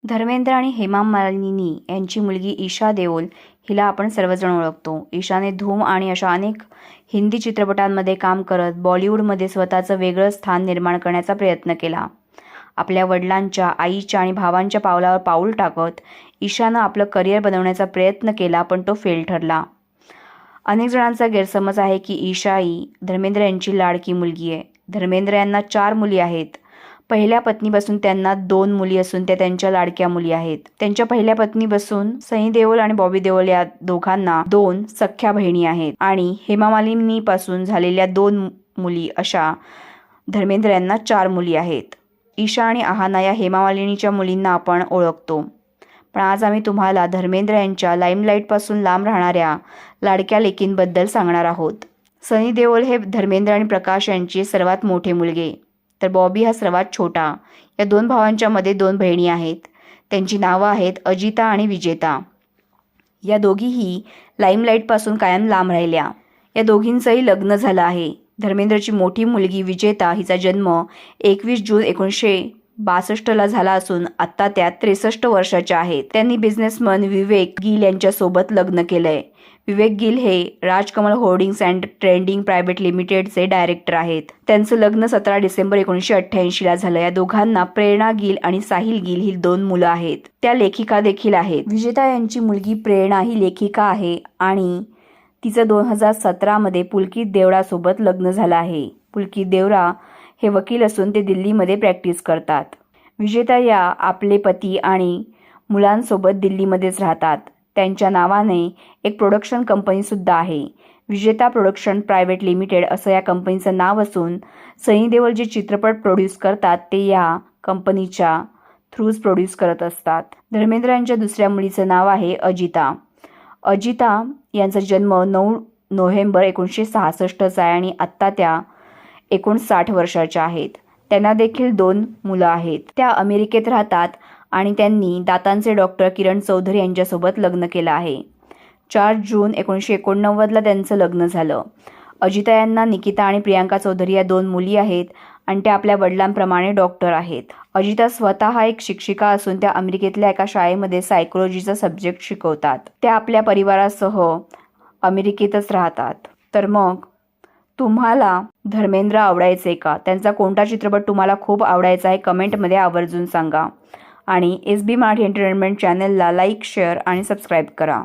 धर्मेंद्र आणि हेमा मालिनी यांची मुलगी ईशा देओल हिला आपण सर्वजण ओळखतो. ईशाने धूम आणि अशा अनेक हिंदी चित्रपटांमध्ये काम करत बॉलिवूडमध्ये स्वतःचं वेगळं स्थान निर्माण करण्याचा प्रयत्न केला. आपल्या वडिलांच्या, आईच्या आणि भावांच्या पावलावर पाऊल टाकत ईशानं आपलं करिअर बनवण्याचा प्रयत्न केला, पण तो फेल ठरला. अनेक जणांचा गैरसमज आहे की ईशा ही धर्मेंद्र यांची लाडकी मुलगी आहे. धर्मेंद्र यांना 4 मुली आहेत. पहिल्या पत्नीपासून त्यांना 2 मुली असून त्या त्यांच्या लाडक्या मुली आहेत. त्यांच्या पहिल्या पत्नीपासून सनी देओल आणि बॉबी देओल या दोघांना 2 सख्ख्या बहिणी आहेत आणि हेमा मालिनीपासून झालेल्या 2 मुली अशा धर्मेंद्र यांना 4 मुली आहेत. ईशा आणि आहाना या हेमा मालिनीच्या मुलींना आपण ओळखतो. पण आज आम्ही तुम्हाला धर्मेंद्र यांच्या लाईमलाईटपासून लांब राहणाऱ्या लाडक्या लेकींबद्दल सांगणार आहोत. सनी देओल हे धर्मेंद्र आणि प्रकाश यांचे सर्वात मोठे मुलगे, तर बॉबी हा सर्वात छोटा. या 2 भावांच्या मध्ये 2 बहिणी आहेत. त्यांची नावं आहेत अजिता आणि विजेता. या दोघीही लाईमलाईटपासून कायम लांब राहिल्या. या दोघींचंही लग्न झालं आहे. धर्मेंद्रची मोठी मुलगी विजेता हिचा जन्म 21 जून 1962ला झाला असून आत्ता त्या 63 वर्षाच्या आहेत. त्यांनी बिझनेसमन विवेक गिल यांच्यासोबत लग्न केलंय. विवेक गिल हे Rajkamal hoardings and trading private लिमिटेडचे डायरेक्टर आहेत. त्यांचं लग्न 17 डिसेंबर 1988ला झालं. या दोघांना प्रेरणा गिल आणि साहिल गिल ही 2 मुलं आहेत. त्या लेखिका देखील आहेत. विजेता यांची मुलगी प्रेरणा ही लेखिका आहे आणि तिचं 2017मध्ये पुलकित देवरासोबत लग्न झालं आहे. पुलकित देवरा हे वकील असून ते दिल्लीमध्ये प्रॅक्टिस करतात. विजेता या आपले पती आणि मुलांसोबत दिल्लीमध्येच राहतात. त्यांच्या नावाने एक प्रोडक्शन कंपनीसुद्धा आहे. विजेता प्रोडक्शन प्रायव्हेट लिमिटेड असं या कंपनीचं नाव असून सनी देओल जे चित्रपट प्रोड्यूस करतात ते या कंपनीच्या थ्रूज प्रोड्यूस करत असतात. धर्मेंद्र यांच्या दुसऱ्या मुलीचं नाव आहे अजिता. अजिता यांचा जन्म 9 नोव्हेंबर 1966चा आहे आणि आत्ता त्या 59 वर्षाच्या आहेत. त्यांना देखील 2 मुलं आहेत. त्या अमेरिकेत राहतात आणि त्यांनी दातांचे डॉक्टर किरण चौधरी यांच्यासोबत लग्न केलं आहे. 4 जून 1989ला त्यांचं लग्न झालं. अजिता यांना निकिता आणि प्रियांका चौधरी या 2 मुली आहेत आणि त्या आपल्या वडिलांप्रमाणे डॉक्टर आहेत. अजिता स्वतः एक शिक्षिका असून त्या अमेरिकेतल्या एका शाळेमध्ये सायकोलॉजीचा सब्जेक्ट शिकवतात. त्या आपल्या परिवारासह अमेरिकेतच राहतात. तर मग तुम्हाला धर्मेंद्र आवडायचे का? त्यांचा कोणता चित्रपट तुम्हाला खूप आवडायचा आहे कमेंटमध्ये आवर्जून सांगा. आणि SB मराठी एंटरटेनमेंट चॅनलला लाईक, शेअर आणि सबस्क्राईब करा.